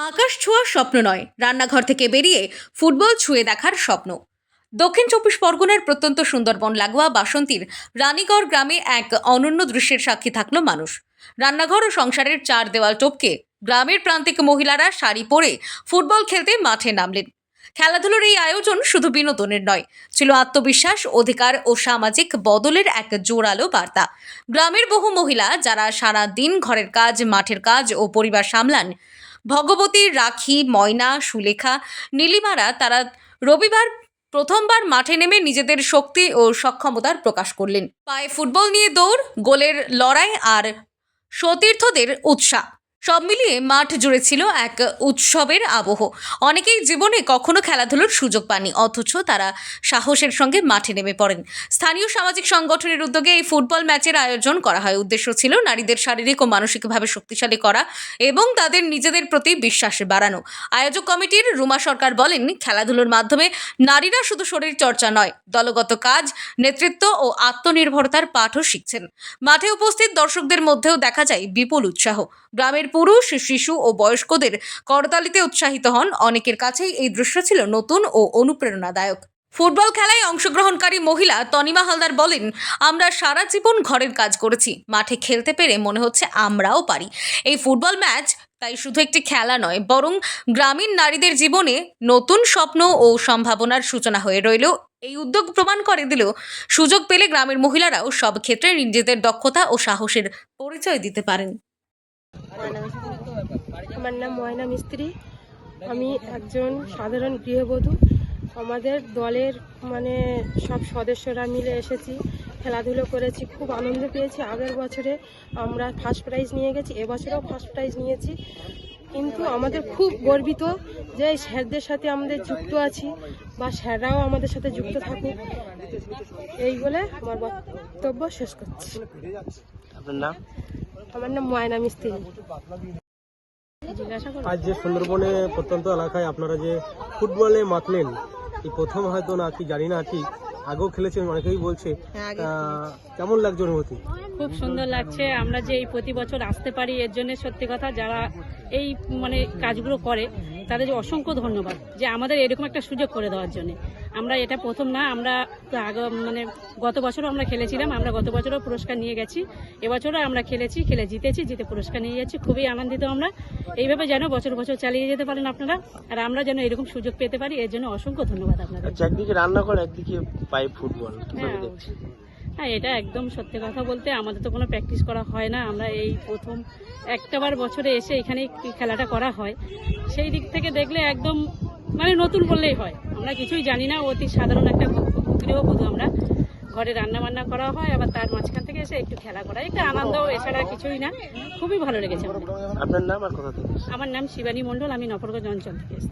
আকাশ ছোঁয়ার স্বপ্ন নয়, রান্নাঘর থেকে বেরিয়ে ফুটবল ছুঁয়ে দেখার স্বপ্ন। দক্ষিণ চব্বিশ পরগনার প্রত্যন্ত সুন্দরবন লাগোয়া বাসন্তীর রানীগড় গ্রামে এক অনন্য দৃশ্যের সাক্ষী থাকলো মানুষ। রান্নাঘর ও সংসারের চার দেওয়াল টপকে গ্রামের প্রান্তিক মহিলারা শাড়ি পরে ফুটবল খেলতে মাঠে নামলেন। খেলাধুলার এই আয়োজন শুধু বিনোদনের নয়, ছিল আত্মবিশ্বাস, অধিকার ও সামাজিক বদলের এক জোরালো বার্তা। গ্রামের বহু মহিলা যারা সারা দিন ঘরের কাজ, মাঠের কাজ ও পরিবার সামলান, ভগবতী, রাখি, ময়না, সুলেখা, নীলিমারা, তারা রবিবার প্রথমবার মাঠে নেমে নিজেদের শক্তি ও সক্ষমতার প্রকাশ করলেন। পায়ে ফুটবল নিয়ে দৌড়, গোলের লড়াই আর সতীর্থদের উৎসাহ, সব মিলিয়ে মাঠ জুড়ে ছিল এক উৎসবের আবহ। অনেকেই জীবনে কখনো খেলাধুলোর সুযোগ পাননি, অথচ তারা সাহসের সঙ্গে মাঠে নেমে পড়েন। স্থানীয় সামাজিক সংগঠনের উদ্যোগে এই ফুটবল ম্যাচের আয়োজন করা হয়। উদ্দেশ্য ছিল নারীদের শারীরিক ও মানসিকভাবে শক্তিশালী করা এবং তাদের নিজেদের প্রতি বিশ্বাস বাড়ানো। আয়োজক কমিটির রুমা সরকার বলেন, খেলাধুলোর মাধ্যমে নারীরা শুধু শরীর চর্চা নয়, দলগত কাজ, নেতৃত্ব ও আত্মনির্ভরতার পাঠও শিখছেন। মাঠে উপস্থিত দর্শকদের মধ্যেও দেখা যায় বিপুল উৎসাহ। গ্রামের পুরুষ, শিশু ও বয়স্কদের করতালিতে উৎসাহিত হন। অনেকের কাছেই এই দৃশ্য ছিল নতুন ও অনুপ্রেরণাদায়ক। ফুটবল খেলায় অংশগ্রহণকারী মহিলা তনিমা হালদার বলেন, আমরা সারা জীবন ঘরের কাজ করেছি, মাঠে খেলতে পেরে মনে হচ্ছে আমরাও পারি। এই ফুটবল ম্যাচ তাই শুধু একটি খেলা নয়, বরং গ্রামীণ নারীদের জীবনে নতুন স্বপ্ন ও সম্ভাবনার সূচনা হয়ে রইল। এই উদ্যোগ প্রমাণ করে দিল, সুযোগ পেলে গ্রামের মহিলারাও সব ক্ষেত্রে নিজেদের দক্ষতা ও সাহসের পরিচয় দিতে পারেন। আমার নাম ময়না মিস্ত্রি। আমি একজন সাধারণ গৃহবধূ। আমাদের দলের সব সদস্যরা মিলে এসেছি, খেলাধুলো করেছি, খুব আনন্দ পেয়েছি। আগের বছরে আমরা ফার্স্ট প্রাইজ নিয়ে গেছি, এবছরেও ফার্স্ট প্রাইজ নিয়েছি। কিন্তু আমাদের খুব গর্বিত যে স্যারদের সাথে আমাদের যুক্ত আছি, বা স্যাররাও আমাদের সাথে যুক্ত থাকুক, এই বলে আমার বক্তব্য শেষ করছি। আপনার নাম? আমার নাম ময়না মিস্ত্রি। আজ যে সুন্দরবনে প্রত্যন্ত এলাকায় আপনারা যে ফুটবলে মাতলেন, এই প্রথম হয়তো না, কি জানি না, ঠিক আগেও খেলেছেন অনেকেই বলছে, কেমন লাগছে অনুভূতি? খুব সুন্দর লাগছে। আমরা যে এই প্রতি বছর আসতে পারি, এর জন্য সত্যি কথা যারা এই কাজগুলো করে তাদের অসংখ্য ধন্যবাদ, যে আমাদের এরকম একটা সুযোগ করে দেওয়ার জন্য। আমরা এটা প্রথম না, আমরা গত বছরও আমরা খেলেছিলাম, আমরা গত বছরও পুরস্কার নিয়ে গেছি, এবছরও আমরা খেলে জিতেছি, জিতে পুরস্কার নিয়ে যাচ্ছি। খুবই আনন্দিত আমরা। এইভাবে যেন বছর বছর চালিয়ে যেতে পারেন আপনারা, আর আমরা যেন এরকম সুযোগ পেতে পারি, এর জন্য অসংখ্য ধন্যবাদ আপনাদের। একদিকে রান্না করে, একদিকে পাই ফুটবল, হ্যাঁ, এটা একদম সত্যি কথা বলতে আমাদের তো কোনো প্র্যাকটিস করা হয় না। আমরা এই প্রথম একটাবার বছরে এসে এখানে খেলাটা করা হয়। সেই দিক থেকে দেখলে একদম নতুন বললেই হয়। আমরা কিছুই জানি না, অতি সাধারণ একটা গৃহবধূ। আমরা ঘরে রান্না বান্না করা হয়, আবার তার মাঝখান থেকে এসে একটু খেলা করা, একটা আনন্দ, এছাড়া কিছুই না। খুবই ভালো লেগেছে। আপনার নাম আর কোথা থেকে? আমার নাম শিবানী মণ্ডল, আমি নফরগঞ্জ অঞ্চল থেকে এসেছি।